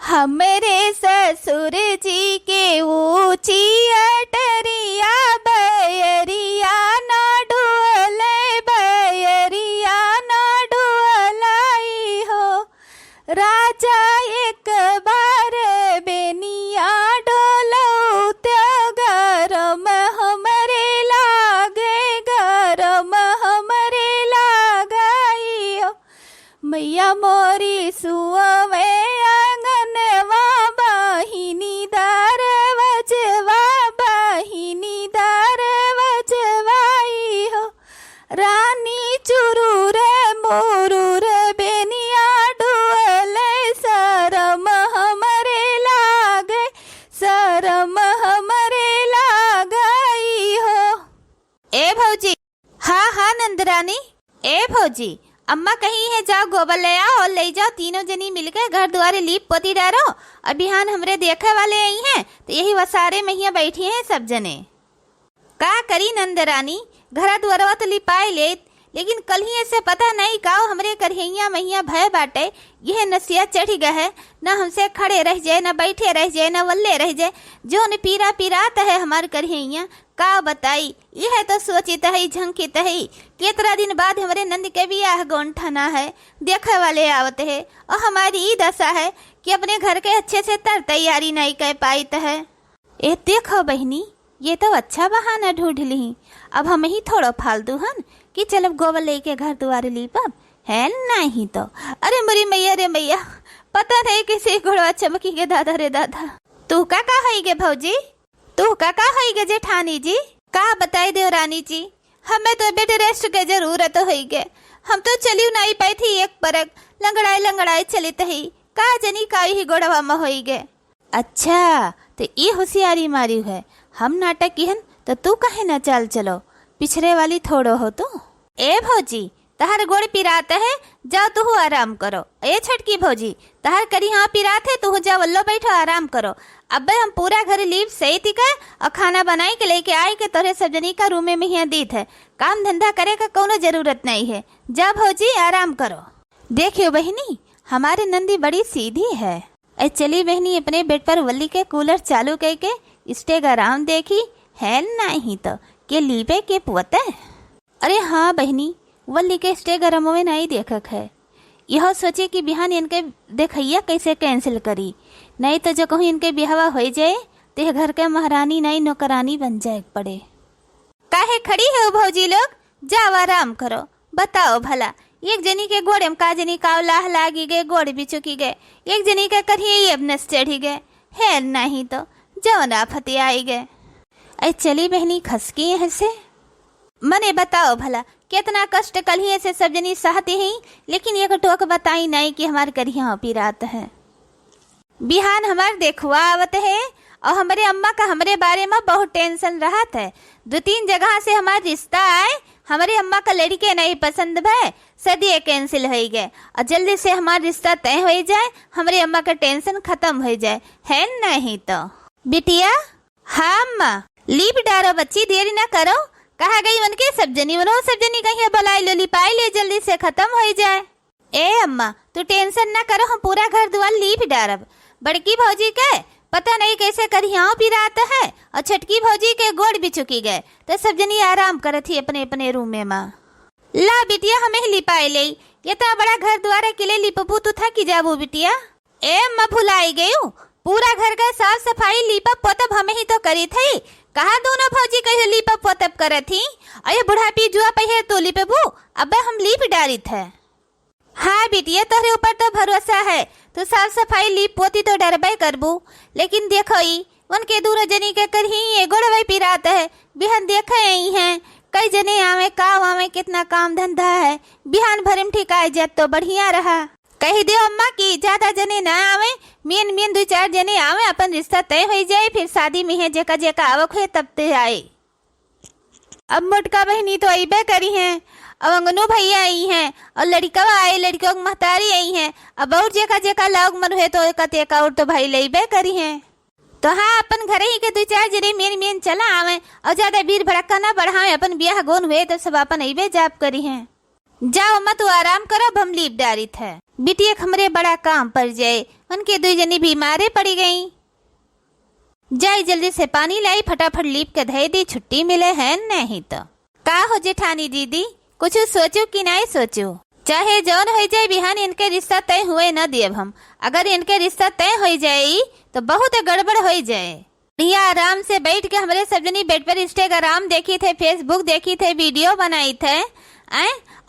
हमरे ससुर जी के ऊंची अटरिया बयरिया ना डुअले बयरिया ना डुअलाई हो। राजा एक बार बेनिया डोलऊ त्यो गरम हमरे लागे गरम हमरे लागई हो। मैया मोरी सुअवे आंगनवा बाहिनी दार वजवा बाहिनी दार वजवाई हो। रानी चुरूर मोरूर बेनिया डुअले शरम हमरे लागे शरम हमरे लागई हो। ए भौजी, हाँ नंदरानी। ए भौजी, अम्मा कहीं है, जाओ गोबर ले आओ और ले जाओ, तीनों जनी मिलकर घर द्वारे लीप पोती डारो। और बिहान हमरे देखे वाले आई हैं तो यही वसारे मैया बैठी हैं सब जने। का करी नंदरानी, घर द्वारवा तो लिपाए ले, लेकिन कल ही ऐसे पता नहीं काओ हमरे करहिया मैया भय बाटे यह नसिया चढ़ गए है। न हमसे खड़े रह जाए, न बैठे रह जाए, न वल्ले रह जाए। जो न पीरा पीरात है हमार करहिया, का बताई। यह तो सोचित है झंकित है कितना दिन बाद हमारे नंद के बियाह गोंठना है, देखे वाले आवत है। और हमारी ई दशा है कि अपने घर के अच्छे से तर तैयारी नहीं कर पाई है। ए देखो बहनी, ये तो अच्छा बहाना ढूंढ ली। अब हम ही थोड़ा फालतू हन कि चलो गोबर लेके घर द्वारे लीपब है नहीं तो। अरे मरी मैया रे मैया, पता नहीं किसी घोड़वा चमकी के दादा रे दादा। तू का है गे भौजी, तू का है गे जेठानी जी, का बताई दे रानी जी। हमें तो बेटे रेस्ट के जरूरत हो गे। हम तो चली नहीं पाई थी, एक परक लंगड़ाई चली तही का जनी का ही गोड़वा में हो गे। अच्छा तो ये होशियारी मारी है। हम नाटक की हन तो तू कहे न चल चलो, पिछड़े वाली थोड़ो हो तू। ए भौजी, तहार गोड़ पिरात है, जाओ तू आराम करो। ए छटकी भौजी, तहार करी हाँ पिरात है, तू जा वल्लो बैठो आराम करो। अब हम पूरा घर लीप सही तिका और खाना बनाई के लेके आई के तोरे सब जनी का रूमे में ही दीत है। काम धंधा करे का कोनो जरूरत नहीं है। जा भौजी आराम करो। देखियो बहनी, हमारे नंदी बड़ी सीधी है। चली बहनी अपने बेड पर वल्ली के कूलर चालू करके स्टेग आराम देखी है नहीं तो के लीपे के पुवत है। अरे हाँ बहनी, वल्ली के स्टेग आराम में नहीं देखक है। यह सोचे कि बिहान इनके देखैया कैसे कैंसिल करी, नहीं तो जो कहूँ इनके बिहावा हो जाए तो घर के महारानी नहीं नौकरानी बन जाए पड़े। काहे खड़ी है भौजी लोग, जाओ आराम करो। बताओ भला, एक जनी के गोड़े में का जनी का लाह लागी गए, गोड़ भी चुकी गए। एक जनी के करिए अब नस चढ़ी गए है नहीं तो जवन आफत आई गए। अरे चली बहनी खसकी है से मने बताओ भला, कितना कष्ट कल ही से सब जनी सहती ही, लेकिन एक टोक बताई नहीं कि हमार करिया पिरात है। बिहान हमार देखुआ आवत है और हमारे अम्मा का हमारे बारे में बहुत टेंशन रहत है। 2-3 जगह से हमार रिश्ता आए, हमारे अम्मा का लड़के नहीं पसंद भय, सदी कैंसिल हो गए और जल्दी से हमारा रिश्ता तय हो जाए, हमारे अम्मा का टेंशन खत्म हो जाए है नहीं तो। बिटिया, हाँ अम्मा, लीप डारो बच्ची, देरी ना करो। कहा गई उनके सब जनी कहीं बुलाई लो, लिपाई ले जल्दी से खत्म हो जाए। ए अम्मा तू टेंशन ना करो, हम पूरा घर द्वार लीप डारब। बड़की भौजी के पता नहीं कैसे करियाओ पिरात है और छटकी भौजी के गोड़ भी चुकी गए, तो सब जनी आराम करत ही अपने अपने रूम में। माँ ला बिटिया, हमें लिपाए ले, ये तो बड़ा घर द्वारा के लिए लिपबू तू था कि जाबू बिटिया। ए अम्मा भुलाई गई, पूरा घर का साफ सफाई लीपा पोतब हमें ही तो करी थी। कहा दोनों भौजी कहे लीपा पोतब करे थी, अरे बुढ़ापी जुआ पहिर तो लिपबू, अब हम लीप डारी थे। हाँ बिटिया, तोहरे ऊपर तो भरोसा है, तो साफ सफाई लीप पोती तो डरबे करबू। लेकिन देखो ई उनके दूर जनी के कर ही ये गोड़वे पिरात है। बिहान देखे ही हैं कई जने आवे का आवे, कितना काम धंधा है। बिहान भरम ठिकाए जात तो बढ़िया रहा। कही दो अम्मा की ज्यादा जने ना आवे, मेन 2-4 जने आवे, अपन रिश्ता तय हो जाए, फिर शादी में है जेका जेका आवक है तब ते आए। अब मोटका बहनी तो अबे करी हैं, अब अंगनू भैया आई हैं और लड़का आए, लड़कियों की महतारी आई हैं। अब और जेका जेका लोग मन है तो कतेका और तो भाई लेबे करी हैं। तो हाँ, अपन घरे ही के 2-4 जने मेन चला आवे और ज्यादा भीड़ भड़का ना बढ़ावे। अपन ब्याह गोन हुए तो सब अपन अबे जाप करी हैं। जाओ अम्मा तू आराम करो, हम लीप डारी थे। बिटिया हमरे बड़ा काम पड़ जाए, उनके 2 जनी बीमारे पड़ी गई। जाए जल्दी से पानी लाई, फटाफट लीप के धई दी, छुट्टी मिले है नहीं तो। का हो जेठानी दीदी, कुछ सोचो कि नहीं सोचो? चाहे जौन हो जाए, बिहान इनके रिश्ता तय हुए न दिए हम। अगर इनके रिश्ता तय हो जाए तो बहुत गड़बड़ हो जाए। भैया आराम से बैठ के हमारे सब जनी बेड पर इंस्टाग्राम देखी थे, फेसबुक देखी थे, वीडियो बनाई थे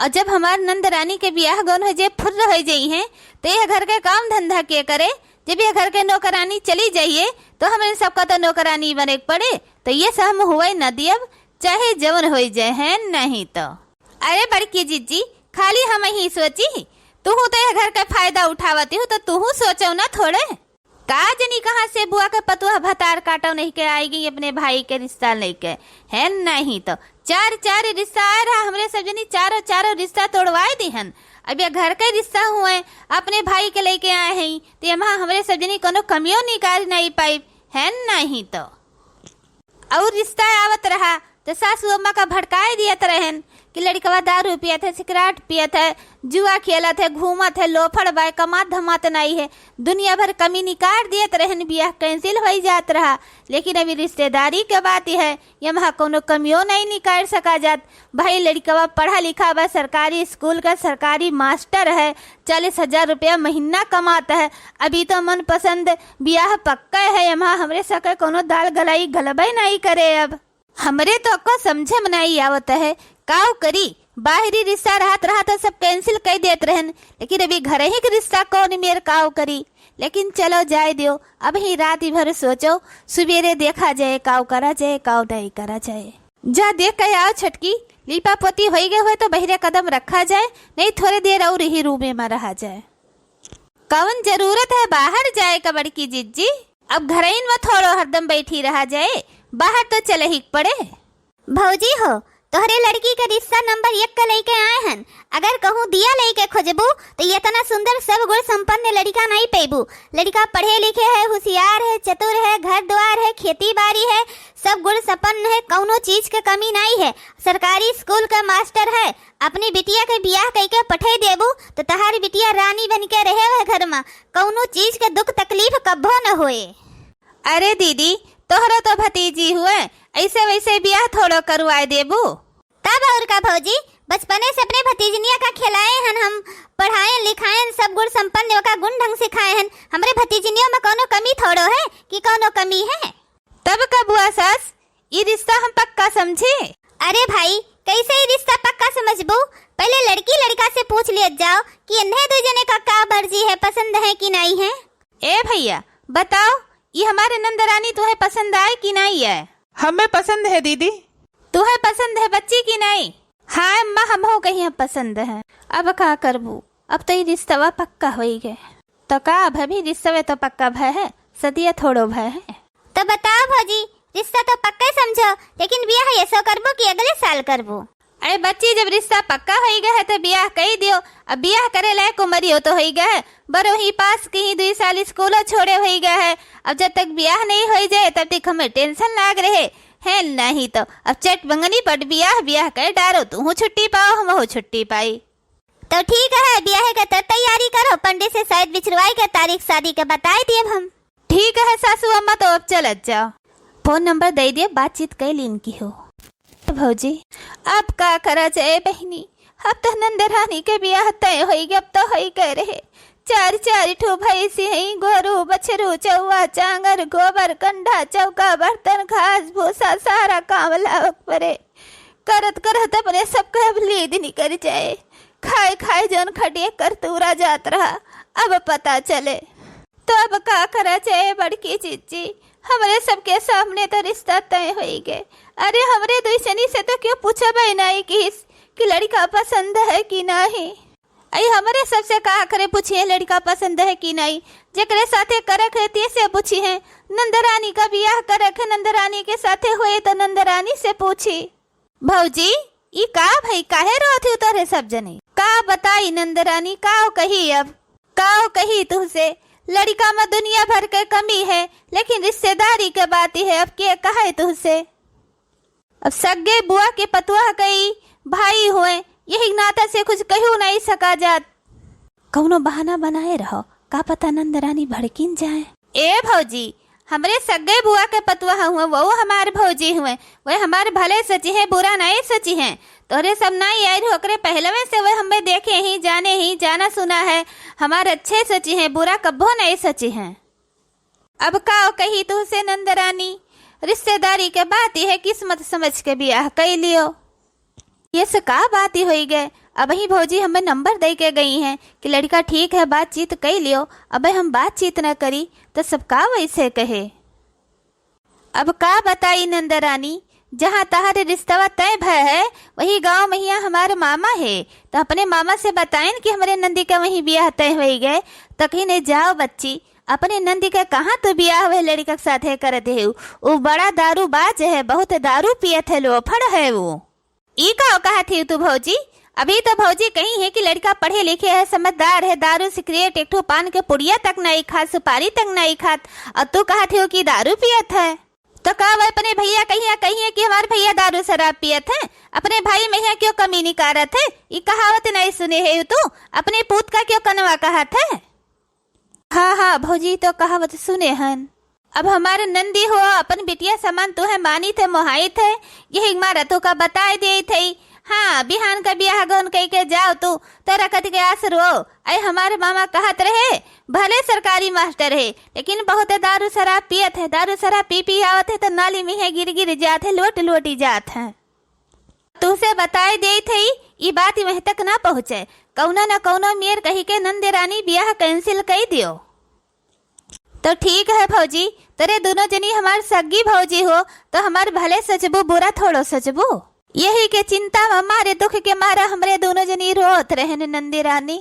और जब हमारे नंद रानी के ब्याह गौन हो जाए, फुर्र हो जाई है, तो यह घर के काम धंधा के करे। जब ये घर के नौकरानी चली जाइए तो हमें सबका तो नौकरानी बने पड़े, तो ये सब हम हुए न दियब, चाहे जवन हो जाए है नहीं तो। अरे बड़की जीजी, खाली हम ही सोची, तू तो ये घर का फायदा उठावती हो, तो तू सोचो ना थोड़े। का जनी कहाँ से बुआ के पतुआ भतार काटो नहीं के आएगी अपने भाई के रिश्ता लेके है नहीं तो। 4 रिश्ता आ रहा, हमरे सब जनी चारों रिश्ता तोड़वाए दी हन। अब ये घर के रिश्ता हुए अपने भाई के लेके आए हैं, तो यहाँ हमरे सब जनी कोनो कमियों निकाल नहीं पाई है नहीं तो। और रिश्ता आवत रहा तो सासू अम्मा का भड़काए दियत रहन कि लड़कवा दारू पियत है, सिगरेट पियत है, जुआ खेलत है, घूमत है, लोफड़ बाय, कमात धमात नहीं है, दुनिया भर कमी निकाल दियत रहन, ब्याह कैंसिल हो जात रहा। लेकिन अभी रिश्तेदारी के बात है, यहाँ कोनो कमियों नहीं निकाल सका जात। भाई लड़कवा पढ़ा लिखा बा, सरकारी स्कूल का सरकारी मास्टर है, 40,000 रुपया महीना कमाता है। अभी तो मन पसंद ब्याह पक्का है, यहाँ हमरे सके कोनो दाल गलाई गलबे नहीं करे। अब हमरे तो को समझे में नहीं आवत है, काव करी। बाहरी रिश्ता रहा तो सब कैंसिल कर देते रहन, लेकिन अभी घर ही के रिश्ता कौन मेर काव करी। लेकिन चलो जाए दियो, अब ही रात भर सोचो, सुबेरे देखा जाए काव करा जाए काव नहीं करा जाए। जा देख के आओ छटकी, लीपा पोती हो गए हुए तो बहरे कदम रखा जाए, नहीं थोड़ी देर और ही रूम में रहा जाए। कौन जरूरत है बाहर जाए का बड़की जिज्जी, अब घर ही में थोड़ो हरदम बैठी रहा जाए, बाहर तो चले ही पड़े। भौजी हो, तोहरे लड़की का रिश्ता नंबर 1 का लेके आए हन। अगर कहूँ दिया लेके खोजबू तो ये इतना सुंदर सब गुण संपन्न लड़का नहीं पेबू। लड़का पढ़े लिखे है, होशियार है, चतुर है, घर द्वार है, खेती बाड़ी है, सब गुण संपन्न है, कौनो चीज के कमी नहीं है, सरकारी स्कूल का मास्टर है। अपनी बिटिया के ब्याह करके पठे देबू तो तहारी बिटिया रानी बन के रहे हुए घर में, कौनो चीज के दुख तकलीफ कब्बो न होए। अरे दीदी, तोहरो तो भतीजी हुए, ऐसे वैसे ब्याह थोड़ो करवाए देबू। तब और का भौजी, बचपने से अपने भतीजनिया का खिलाए हन, हम पढ़ाए लिखाए, सब गुण संपन्न का गुण ढंग सिखाए हन। हमरे भतीजनियों में कोनो कमी थोड़ो है कि कोनो कमी है। तब का बुआ सास, ये रिश्ता हम पक्का समझे। अरे भाई, कैसे ये रिश्ता पक्का समझबू? पहले लड़की लड़का से पूछ लिया जाओ कि इन्हें 2 जने का का मर्जी है, पसंद है कि नहीं है। ए भैया बताओ, ये हमारे नंदरानी तुम्हें पसंद आए कि नहीं है? हमें पसंद है दीदी। तुम्हें पसंद है बच्ची की नहीं? हाँ अम्मा, हम हो कहीं पसंद है। अब का करबू, अब तो ये रिश्ता पक्का हो ही गए, तो का भाभी रिश्ता तो पक्का भय है, सदिया थोड़ो भय है। तो बताओ भौजी, रिश्ता तो पक्का ही समझो, लेकिन ब्याह ये सो करबो कि अगले साल करबो? अरे बच्ची, जब रिश्ता पक्का हो गया है तो ब्याह कही दियो। अब ब्याह करे लायक उम्र हो तो हो गया है, बरो ही पास कहीं 2 साल स्कूल छोड़े हो गया है। अब जब तक ब्याह नहीं हो जाए तब तक हमें टेंशन लाग रहे है नहीं तो। अब चट बंगनी पट ब्याह कर डारो, तू छुट्टी पाओ हम हो छुट्टी पाई। तो ठीक है, ब्याह का तो तैयारी करो, पंडित से शायद बिछड़वाई के तारीख शादी के बताए दिए हम। ठीक है सासू अम्मा, तो अब चलत जाओ, फोन नंबर दे दिए, बातचीत कई लीन की हो। भौजी अब का करा जाए बहनी, अब तो नंदरानी के ब्याह तय हो गए, अब तो हो गए रहे। 4 ठो भैंसी है, गोरू बछरू चौवा चांगर गोबर कंडा चौका बर्तन घास भूसा सारा काम लावक पड़े। करत करत अपने सबका अब लीद निकल जाए, खाए खाए जन खटिए कर तूरा जात रहा, अब पता चले तो अब का करा जाए बड़की जीजी। हमारे सबके सामने तो रिश्ता तय हो गए। अरे हमरे दुश्मनी से तो क्यों पूछा भाई नहीं कि लड़का पसंद है कि नहीं? आई हमारे सबसे कहा करे पूछिए लड़का पसंद है कि नहीं, जेकरे साथे करक है से पूछी है। नंदरानी का ब्याह करक है, नंदरानी के साथे हुए तो नंदरानी से पूछी। भौजी ई का भाई काहे रोती उतरे सब जने, का बताई नंदरानी, का कही अब का कही तुझसे? लड़का में दुनिया भर के कमी है, लेकिन रिश्तेदारी के बात है, अब क्या कहे तुझसे? अब सगे बुआ के पतुआ कई भाई हुए, यही नाता से कुछ कहू नहीं सका जात। कौनो बहाना बनाए रहो, का पता नंदरानी भड़किन जाए। ए भौजी, हमरे सगे बुआ के पतुआ हुए, वो हमारे भौजी हुए, वे हमारे भले सची है, बुरा नहीं सची है। तोरे सब नहीं आई होकरे पहलवे से वे हमें देखे ही जाने ही जाना सुना है, हमारे अच्छे सची है, बुरा कब्बो नहीं सची है। अब का कही तू से नंदरानी, रिश्तेदारी के बात ही है, किस्मत समझ के ब्याह कई लियो। ये से का बात ही हुई गए। अब ही भौजी हमें नंबर दे के गई हैं कि लड़का ठीक है, बातचीत कई लियो। अब हम बातचीत न करी तो सब का वैसे कहे। अब का बताई नंदरानी, जहाँ तहारे रिश्ता तय भय है वही गांव में यहाँ हमारे मामा है, तो अपने मामा से बताएं कि हमारे नंदी का वही ब्याह तय हो गए। तक ने जाओ बच्ची, अपने नंदी का कहाँ तो ब्याह हुए लड़का के साथ करते है। वो बड़ा दारू बाज है, बहुत दारू पियत है, लोफड़ है वो। ई का कहा थी तू भौजी? अभी तो भौजी कही है कि लड़का पढ़े लिखे है, समझदार है, दारू सिगरेट एक ठो पान के पुड़िया तक नहीं खात, सुपारी तक नहीं खात, और तू कहा थी कि दारू पियत है। तो का वह अपने भैया कही कि हमारे भैया दारू शराब पियत है, अपने भाई में यहाँ क्यों कमी निकारत है? ये कहावत नहीं सुने है तू? अपने पूत का क्यों कनवा कहत है? हाँ भौजी तो कहावत सुने हन। अब हमारे नंदी हो, अपन बिटिया समान तू है, मानी थे मोहाई थे, यही मारतों का बताए दे थे। हाँ, बिहान का ब्याह गौन कह के जाओ तू, तेरा कत के आसर हो। अरे हमारे मामा कहत रहे, भले सरकारी मास्टर है लेकिन बहुत दारू शराब पियत है, दारू शराब पी आवत है तो नाली में है गिर जात है, लोटी जात है। तुसे बताए दे थे, ये बात वहीं तक ना पहुँचे, कौनो न कौनो मेर कही के नंदरानी ब्याह कैंसिल कर दियो। तो ठीक है भौजी, तेरे दोनों जनी हमारे सगी भौजी हो तो हमारे भले सचबो, बुरा थोड़ो सचबो। यही के चिंता में हमारे दुख के मारा हमरे दोनों जनी रोत रहे नंदरानी।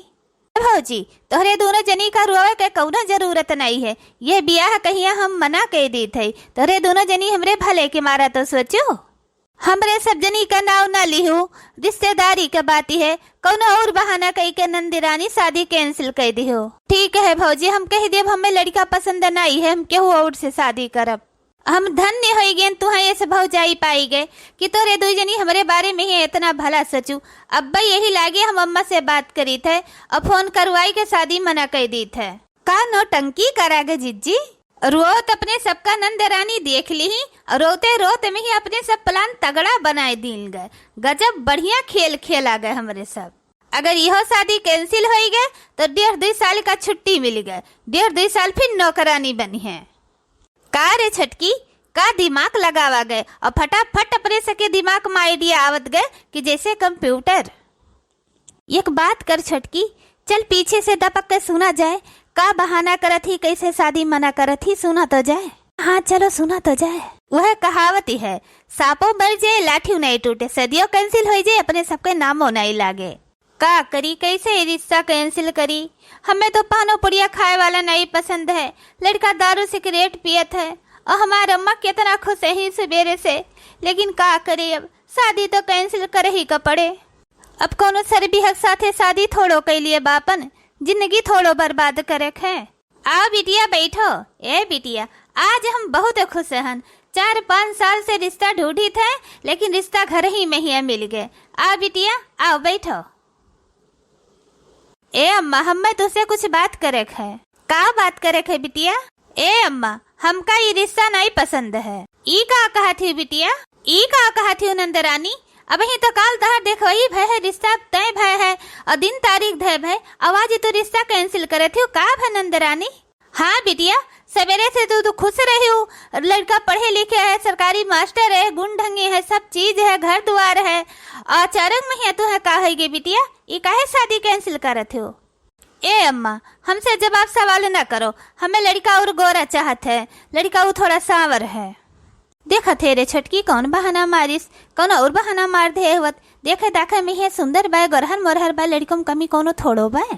भौजी, तोहरे दोनों जनी का रोवे के कौनो जरूरत नहीं है, ये ब्याह कहिया हम मना कह दी थे। तोहरे दोनों जनी हमरे भले के मारा तो सोचो, हमरे सब जनी का नाव ना लिहू, रिश्तेदारी का बात है, कौनो और बहाना कही के नंदरानी शादी कैंसिल कर दी हो। ठीक है भौजी, हम कह देव हमें लड़का पसंद नहीं है, हम केहू और से शादी करब। हम धन्य हो गए तू है ऐसे भौजाई पाई गए कि तोरे दो जनी हमारे बारे में ही इतना भला सचू। अब्बा यही लागे हम अम्मा से बात करी थे और फोन करवाई के शादी मना कर दी थे। का नौटंकी करा गे जिज्जी, रोत अपने सबका नंदरानी देख ली और रोते रोते में ही अपने सब प्लान तगड़ा बनाए दिल गए। गजब बढ़िया खेल खेला गए हमरे सब। अगर यह शादी कैंसिल हो गए तो 1.5-2 साल का छुट्टी मिल गए, 1.5-2 साल फिर नौकरानी बनी है। का रे छटकी, का दिमाग लगावा गए और फटाफट अपने सके दिमाग में आइडिया आवत गए कि जैसे कंप्यूटर। एक बात कर छटकी, चल पीछे से दपक के सुना जाए, का बहाना करत ही, कैसे शादी मना करत ही, सुना तो जाए। हाँ चलो सुना तो जाए। वह कहावत ही है, सांपों मर जाए लाठी नहीं टूटे, सदियों कैंसिल हो जाए अपने सबके नामों नहीं लागे। का करी, कैसे रिश्ता कैंसिल करी? हमें तो पानो पुड़िया खाए वाला नहीं पसंद है, लड़का दारू सिगरेट पियत है और हमारा अम्मा कितना खुश है ही सवेरे से, लेकिन का करे, अब शादी तो कैंसिल करे ही का पड़े। अब कोनो सर बिहक साथे शादी थोड़ो के लिए बापन, जिंदगी थोड़ो बर्बाद करे है। आओ बिटिया बैठो। ए बिटिया, आज हम बहुत खुश हैं, 4-5 साल से रिश्ता ढूंढी थे लेकिन रिश्ता घर ही में ही मिल गए। आओ बिटिया, आओ बैठो। ए अम्मा, हमें तुझसे कुछ बात करे है। का बात करे है बिटिया? ए अम्मा, हमका ये रिश्ता नहीं पसंद है। ई का कहा थी बिटिया? ई का कहा थी नंदरानी? अब ही तो काल दहाड़ देखो ही भय है, रिश्ता तय भय है और दिन तारीख धय भय, आवाज तो रिश्ता कैंसिल करे थी, का भय नंदरानी? हाँ बिटिया, सवेरे से तू खुश रही हो, लड़का पढ़े लिखे है, सरकारी मास्टर है, गुण ढंगी है, सब चीज है, घर द्वार है, अचानक में ही तू है का है बिटिया, ये काहे शादी कैंसिल करत हो? ए अम्मा, हमसे जवाब सवाल न करो, हमें लड़का और गोरा चाहत है, लड़का वो थोड़ा सांवर है। देखा थे रे छटकी, कौन बहाना मारिस, कौन और बहाना मार दे हवत। देखे दाखे में है सुंदर बाय, गोरहन मोरहर बाय, लड़कों में कमी कोनो थोड़ो बाय।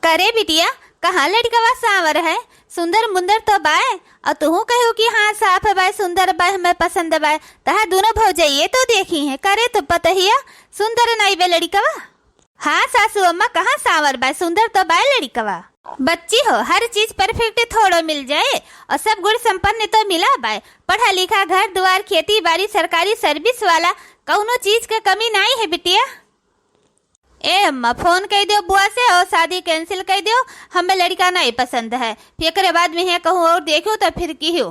करे बिटिया, कहाँ लड़का सांवर है, सुंदर मुंदर तो बाय, और तू कहू कि हाँ साफ बाय, सुंदर बाय, हमें पसंद बाय, तहा दोनों भौजाइये तो देखी है, करे तो पता ही सुंदर नहीं बे लड़कवा। हाँ सासू अम्मा, कहाँ सांवर बाय, सुंदर तो बाय लड़कवा। बच्ची हो, हर चीज परफेक्ट थोड़ो मिल जाए और सब गुण संपन्न तो मिला बाय, पढ़ा लिखा, घर द्वार, खेती बाड़ी, सरकारी सर्विस वाला, कौनो चीज के कमी नहीं है बिटिया। ए अम्मा फोन कह दियो बुआ से और शादी कैंसिल कर दियो, हमें लड़का नहीं पसंद है। फिर एकरे बाद में है कहूँ और देखो तो फिर की हो।